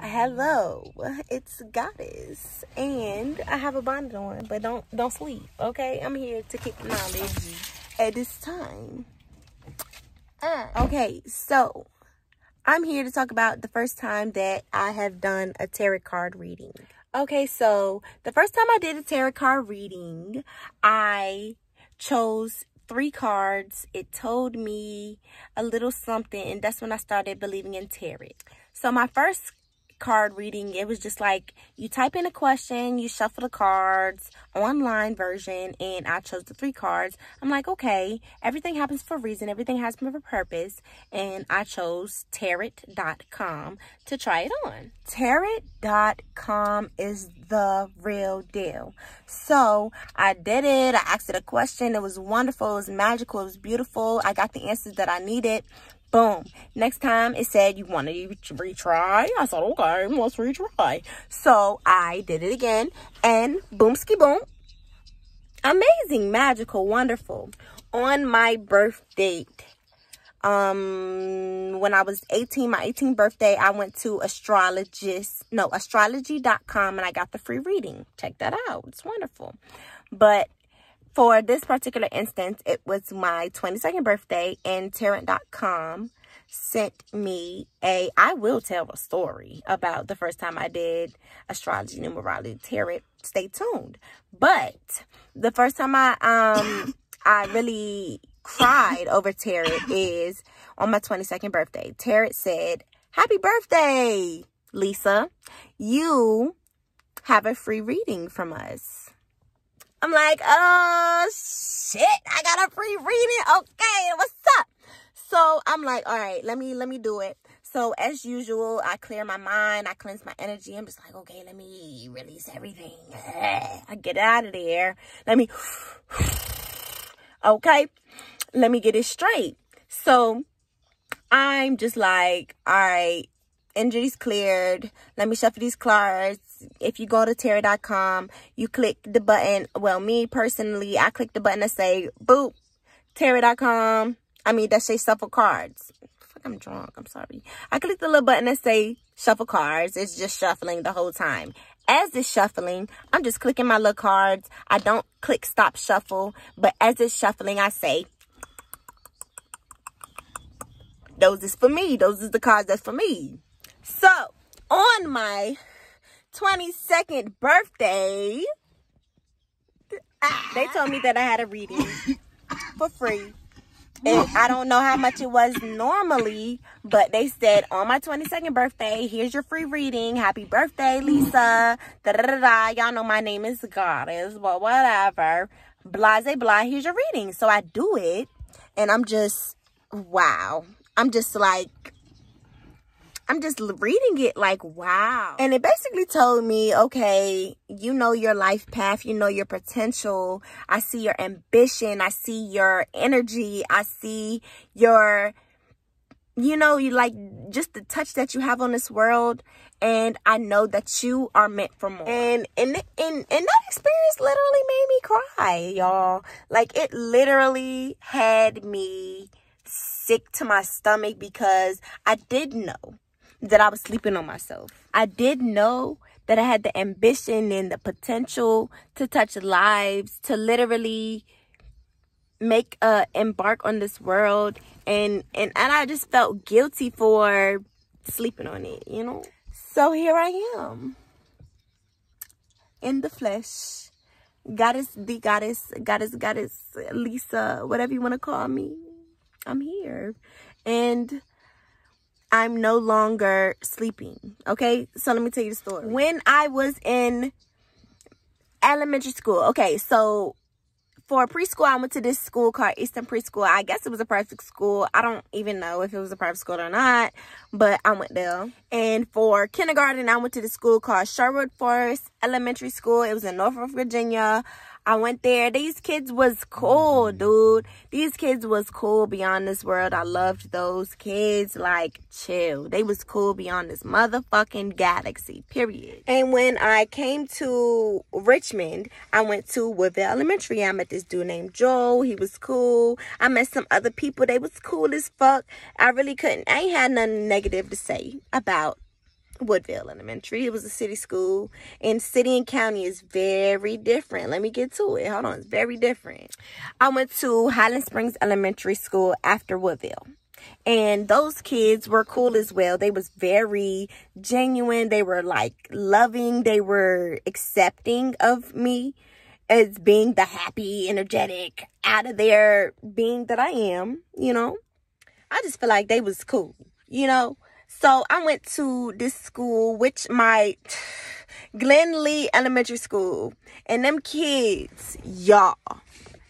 Hello, it's Goddess, and I have a bonnet on, but don't sleep, okay? I'm here to kick knowledge at this time. Okay, so I'm here to talk about the first time that I have done a tarot card reading. Okay, so the first time I did a tarot card reading, I chose 3 cards. It told me a little something, and that's when I started believing in tarot. So my first card reading, it was just like you type in a question, you shuffle the cards, online version, and I chose the 3 cards. I'm like, okay, everything happens for a reason, everything has for a purpose, and I chose tarot.com to try it on. Tarot.com is the real deal. So I did it. I asked it a question. It was wonderful, it was magical, it was beautiful. I got the answers that I needed. Boom. Next time it said you wanted to retry. I said, okay, let's retry. So I did it again, and boomski boom. Amazing, magical, wonderful. On my birth date, when I was 18, my 18th birthday, I went to astrology.com, and I got the free reading. Check that out. It's wonderful. But for this particular instance, it was my 22nd birthday, and tarot.com sent me I will tell a story about the first time I did astrology, numerology, tarot. Stay tuned. But the first time I really cried over tarot is on my 22nd birthday. Tarot said, "Happy birthday, Lisa. You have a free reading from us." I'm like, oh, shit, I got a free reading. Okay, what's up? So I'm like, all right, let me do it. So as usual, I clear my mind. I cleanse my energy. I'm just like, okay, let me release everything. I get out of there. Okay, let me get it straight. So I'm just like, all right, energy's cleared. Let me shuffle these cards. If you go to tarot.com, you click the button. Well, me personally, I click the button that say, boop, tarot.com. That say shuffle cards. Fuck, I'm drunk. I'm sorry. I click the little button that say shuffle cards. It's just shuffling the whole time. As it's shuffling, I'm just clicking my little cards. I don't click stop shuffle. But as it's shuffling, I say, those is for me. Those is the cards that's for me. So, on my 22nd birthday, they told me that I had a reading for free. And I don't know how much it was normally, but they said, on my 22nd birthday, here's your free reading. Happy birthday, Lisa. Da-da-da-da. Y'all know my name is Goddess, but whatever. Blase blah, here's your reading. So I do it, and I'm just, wow. I'm just reading it like, wow. And it basically told me, okay, you know your life path, you know your potential. I see your ambition. I see your energy. I see your, you like just the touch that you have on this world. And I know that you are meant for more. And that experience literally made me cry, y'all. Like, it literally had me sick to my stomach, because I did know that I was sleeping on myself. I did know that I had the ambition and the potential to touch lives, to literally embark on this world, and I just felt guilty for sleeping on it, So here I am, in the flesh, goddess Lisa, whatever you want to call me. I'm here, and I'm no longer sleeping, okay? So let me tell you the story. When I was in elementary school, okay, so for preschool, I went to this school called Eastern Preschool. I guess it was a private school. I don't even know if it was a private school or not, but I went there. And for kindergarten, I went to the school called Sherwood Forest Elementary School. It was in Norfolk, Virginia. I went there. These kids was cool, dude. These kids was cool beyond this world. I loved those kids. Like, chill. They was cool beyond this motherfucking galaxy, period. And when I came to Richmond, I went to Woodville Elementary. I met this dude named Joe. He was cool. I met some other people. They was cool as fuck. I ain't had nothing negative to say about Woodville Elementary. It was a city school, and city and county is very different. Let me get to it. Hold on. It's very different. I went to Highland Springs Elementary School after Woodville, and those kids were cool as well. They was very genuine. They were like loving. They were accepting of me as being the happy, energetic, out of there being that I am, you know. I just feel like they was cool, you know. So I went to this school, which my Glen Lee Elementary School, and them kids, y'all,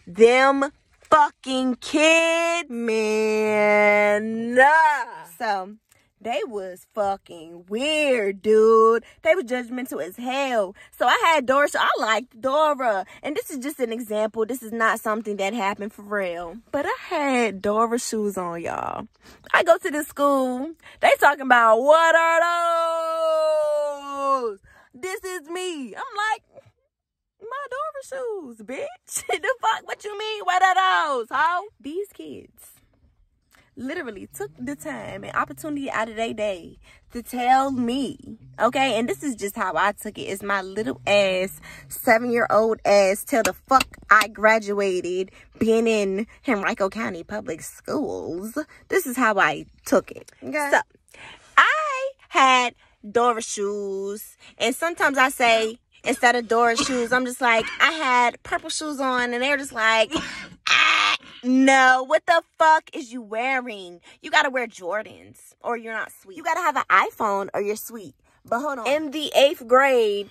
them fucking kids, man. So they was fucking weird, dude. They was judgmental as hell. So I had Dora. So I liked Dora. And this is just an example. This is not something that happened for real. But I had Dora shoes on, y'all. I go to this school. They talking about, what are those? This is me. I'm like, my Dora shoes, bitch. The fuck? What you mean? What are those, ho? These kids literally took the time and opportunity out of their day to tell me, okay? And this is just how I took it. It's my little ass, 7-year-old ass, till the fuck I graduated being in Henrico County Public Schools. This is how I took it. Okay? So, I had Dora shoes, and sometimes I say, instead of Dora shoes, I'm just like, I had purple shoes on, and they're just like, no, what the fuck is you wearing? You gotta wear Jordans or you're not sweet. You gotta have an iPhone or you're sweet. But hold on. In the 8th grade,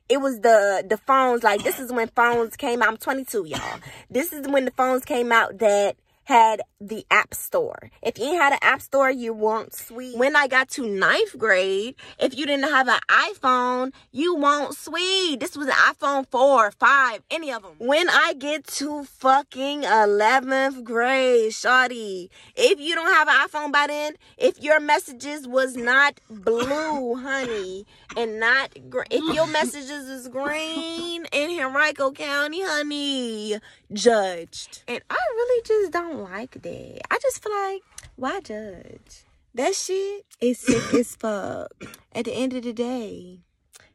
it was the phones. Like, this is when phones came out. I'm 22, y'all. This is when the phones came out that had the App Store. If you ain't had an App Store, you weren't sweet. When I got to 9th grade, if you didn't have an iPhone, you weren't sweet. This was an iPhone 4, 5, any of them. When I get to fucking 11th grade, shawty, if you don't have an iPhone by then, if your messages was not blue, honey, and not if your messages is green in Henrico County, honey, judged. And I really just don't like that. I just feel like, why judge? That shit is sick as fuck. At the end of the day,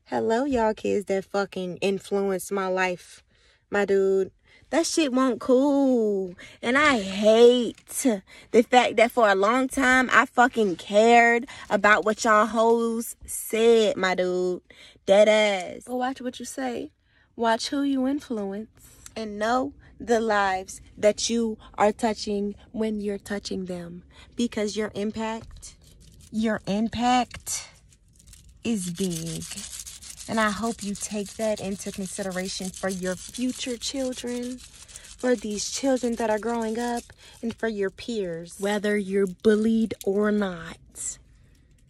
hello, y'all kids that fucking influenced my life, my dude. That shit won't cool. And I hate the fact that for a long time, I fucking cared about what y'all hoes said, my dude. Dead ass. But watch what you say. Watch who you influence. And know the lives that you are touching when you're touching them. Because your impact is big. And I hope you take that into consideration for your future children, for these children that are growing up, and for your peers, whether you're bullied or not.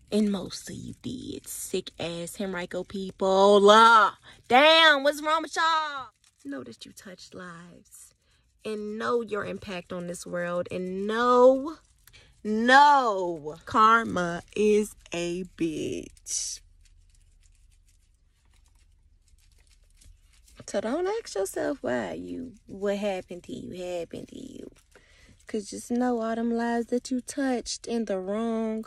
And most of you did. Sick ass Henrico people. Damn, what's wrong with y'all? Know that you touched lives. And know your impact on this world. And know karma is a bitch. So don't ask yourself what happened to you. Because just know all them lives that you touched in the wrong,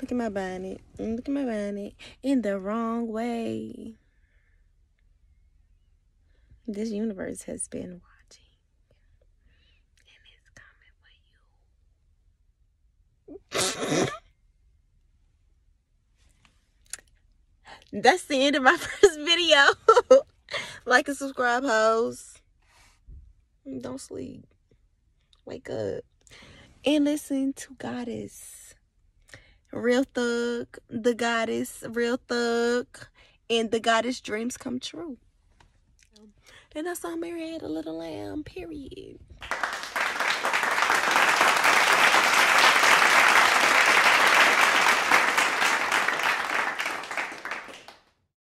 look at my bonnet, in the wrong way. This universe has been watching. And it's coming for you. That's the end of my first video. Like and subscribe, hoes. Don't sleep. Wake up. And listen to Goddess. Real thug. The Goddess. Real thug. And the Goddess dreams come true. And I saw Mary had a little lamb. Period.